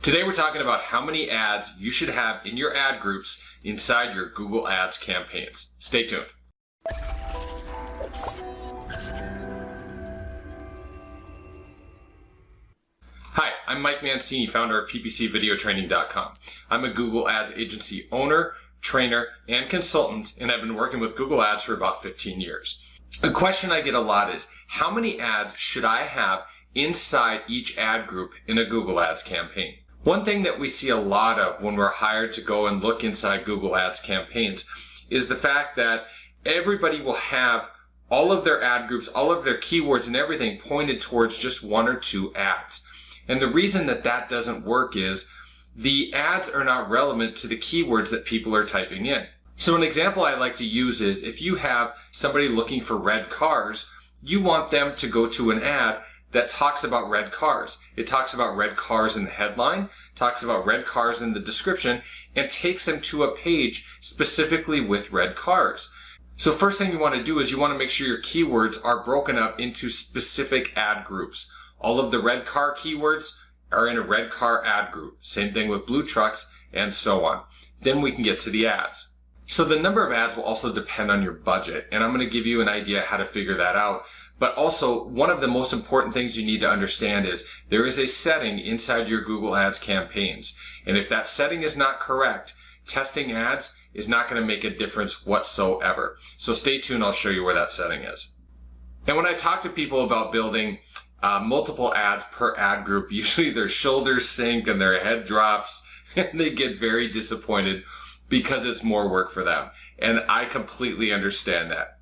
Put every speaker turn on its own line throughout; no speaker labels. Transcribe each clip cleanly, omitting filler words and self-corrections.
Today we're talking about how many ads you should have in your ad groups inside your Google Ads campaigns. Stay tuned. Hi, I'm Mike Mancini, founder of ppcvideotraining.com. I'm a Google Ads agency owner, trainer, and consultant, and I've been working with Google Ads for about 15 years. A question I get a lot is, how many ads should I have inside each ad group in a Google Ads campaign? One thing that we see a lot of when we're hired to go and look inside Google Ads campaigns is the fact that everybody will have all of their ad groups, all of their keywords and everything pointed towards just one or two ads. And the reason that that doesn't work is the ads are not relevant to the keywords that people are typing in. So an example I like to use is if you have somebody looking for red cars, you want them to go to an ad that talks about red cars. It talks about red cars in the headline, talks about red cars in the description, and takes them to a page specifically with red cars. So first thing you want to do is you want to make sure your keywords are broken up into specific ad groups. All of the red car keywords are in a red car ad group. Same thing with blue trucks and so on. Then we can get to the ads. So the number of ads will also depend on your budget, and I'm going to give you an idea how to figure that out. But also, one of the most important things you need to understand is there is a setting inside your Google Ads campaigns. And if that setting is not correct, testing ads is not going to make a difference whatsoever. So stay tuned, I'll show you where that setting is. And when I talk to people about building multiple ads per ad group, usually their shoulders sink and their head drops and they get very disappointed because it's more work for them. And I completely understand that.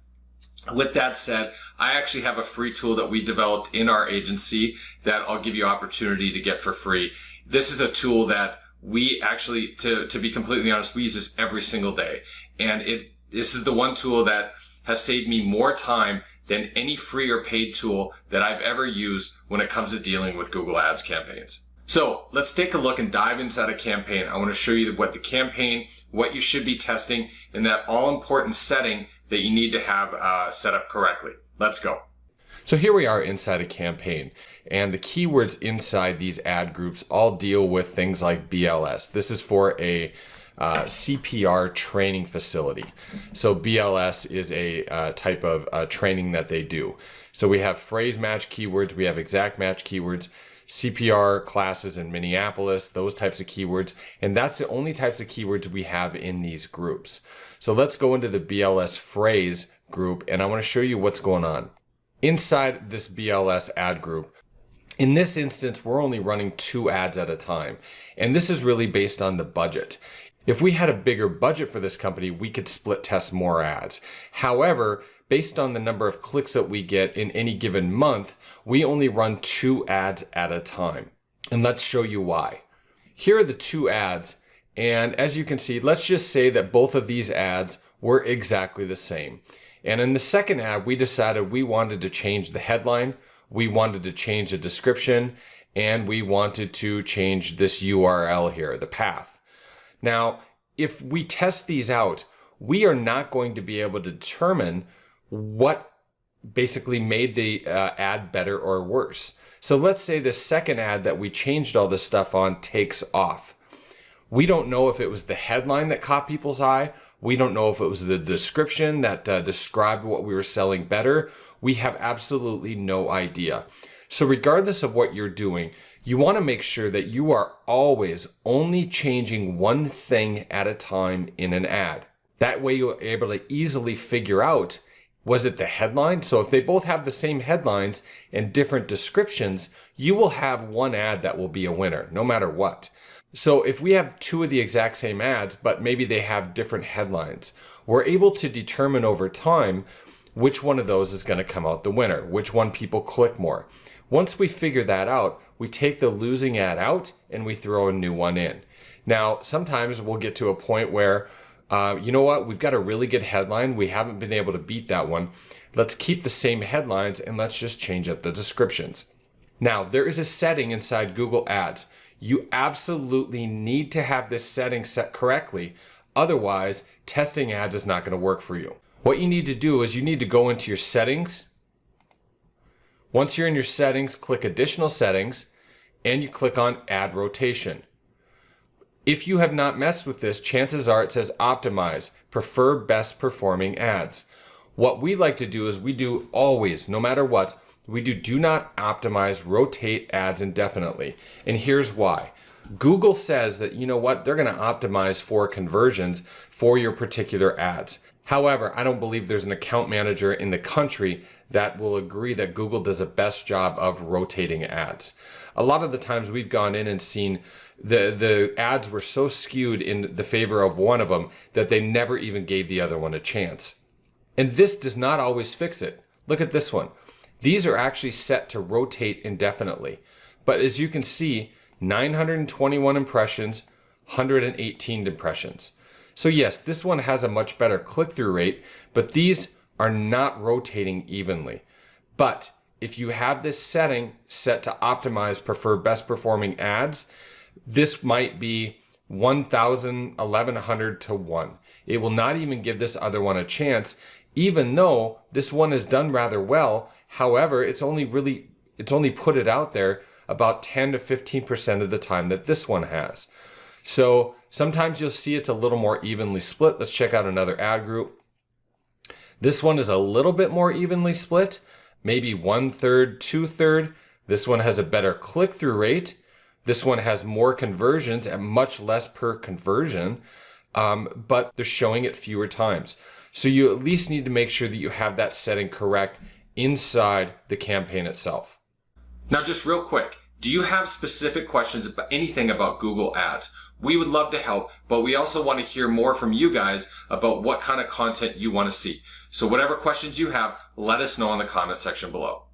With that said, I actually have a free tool that we developed in our agency that I'll give you opportunity to get for free. This is a tool that we actually, to be completely honest, we use this every single day. And this is the one tool that has saved me more time than any free or paid tool that I've ever used when it comes to dealing with Google Ads campaigns. So let's take a look and dive inside a campaign. I want to show you what the campaign, what you should be testing, and that all-important setting that you need to have set up correctly. Let's go. So here we are inside a campaign, and the keywords inside these ad groups all deal with things like BLS. This is for a CPR training facility. So BLS is a type of training that they do. So we have phrase match keywords, we have exact match keywords, CPR classes in Minneapolis, those types of keywords, and that's the only types of keywords we have in these groups. So let's go into the BLS phrase group, and I want to show you what's going on. Inside this BLS ad group, in this instance, we're only running 2 ads at a time, and this is really based on the budget. If we had a bigger budget for this company, we could split test more ads. However, based on the number of clicks that we get in any given month, we only run 2 ads at a time. And let's show you why. Here are the 2 ads. And as you can see, let's just say that both of these ads were exactly the same. And in the second ad, we decided we wanted to change the headline, we wanted to change the description, and we wanted to change this URL here, the path. Now, if we test these out, we are not going to be able to determine what basically made the ad better or worse. So let's say the second ad that we changed all this stuff on takes off. We don't know if it was the headline that caught people's eye. We don't know if it was the description that described what we were selling better. We have absolutely no idea. So regardless of what you're doing, you want to make sure that you are always only changing one thing at a time in an ad. That way you're able to easily figure out, was it the headline? So if they both have the same headlines and different descriptions, you will have one ad that will be a winner, no matter what. So if we have 2 of the exact same ads, but maybe they have different headlines, we're able to determine over time which one of those is going to come out the winner, which one people click more. Once we figure that out, we take the losing ad out and we throw a new one in. Now, sometimes we'll get to a point where, you know what, we've got a really good headline. We haven't been able to beat that one. Let's keep the same headlines and let's just change up the descriptions. Now, there is a setting inside Google Ads. You absolutely need to have this setting set correctly. Otherwise, testing ads is not going to work for you. What you need to do is you need to go into your settings. Once you're in your settings, click additional settings and you click on add rotation. If you have not messed with this, chances are it says optimize, prefer best performing ads. What we like to do is we do always, no matter what, we do not optimize, rotate ads indefinitely. And here's why. Google says that, you know what, they're going to optimize for conversions for your particular ads. However, I don't believe there's an account manager in the country that will agree that Google does a best job of rotating ads. A lot of the times we've gone in and seen the ads were so skewed in the favor of one of them that they never even gave the other one a chance. And this does not always fix it. Look at this one. These are actually set to rotate indefinitely. But as you can see, 921 impressions, 118 impressions. So yes, this one has a much better click-through rate, but these are not rotating evenly. But if you have this setting set to optimize, prefer best performing ads, this might be 1,000, 1,100 to 1. It will not even give this other one a chance, even though this one is done rather well. However, it's only put it out there about 10 to 15% of the time that this one has. So sometimes you'll see it's a little more evenly split. Let's check out another ad group. This one is a little bit more evenly split, maybe 1/3, 2/3. This one has a better click-through rate. This one has more conversions and much less per conversion, but they're showing it fewer times. So you at least need to make sure that you have that setting correct inside the campaign itself. Now, just real quick, do you have specific questions about anything about Google Ads? We would love to help, but we also want to hear more from you guys about what kind of content you want to see. So whatever questions you have, let us know in the comment section below.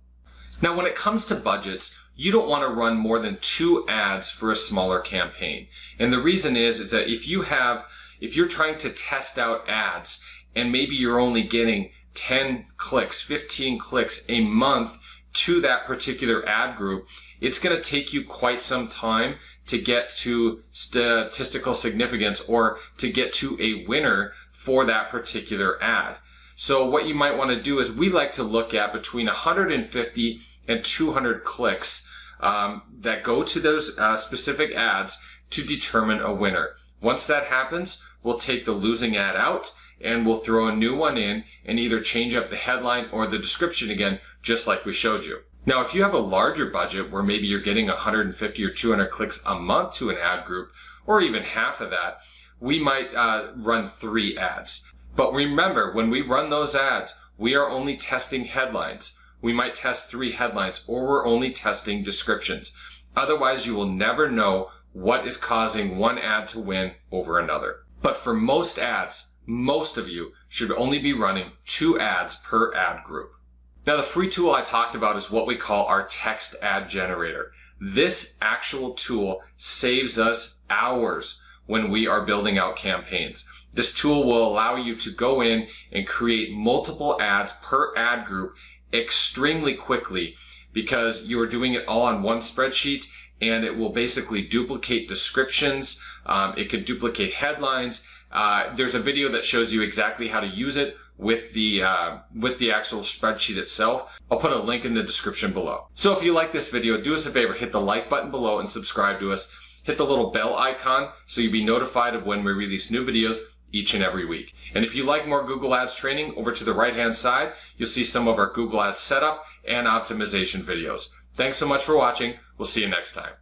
Now, when it comes to budgets, you don't want to run more than 2 ads for a smaller campaign. And the reason is that if you're trying to test out ads and maybe you're only getting 10 clicks, 15 clicks a month to that particular ad group, it's going to take you quite some time to get to statistical significance or to get to a winner for that particular ad. So what you might want to do is we like to look at between 150 and 200 clicks that go to those specific ads to determine a winner. Once that happens, we'll take the losing ad out and we'll throw a new one in and either change up the headline or the description again, just like we showed you. Now, if you have a larger budget where maybe you're getting 150 or 200 clicks a month to an ad group, or even half of that, we might run 3 ads. But remember, when we run those ads, we are only testing headlines. We might test 3 headlines, or we're only testing descriptions. Otherwise, you will never know what is causing one ad to win over another. But for most ads, most of you should only be running 2 ads per ad group. Now, the free tool I talked about is what we call our text ad generator. This actual tool saves us hours when we are building out campaigns. This tool will allow you to go in and create multiple ads per ad group extremely quickly because you are doing it all on one spreadsheet, and it will basically duplicate descriptions. It can duplicate headlines. There's a video that shows you exactly how to use it with the actual spreadsheet itself. I'll put a link in the description below. So if you like this video, do us a favor, hit the like button below and subscribe to us. Hit the little bell icon so you'll be notified of when we release new videos each and every week. And if you like more Google Ads training, over to the right hand side, you'll see some of our Google Ads setup and optimization videos. Thanks so much for watching. We'll see you next time.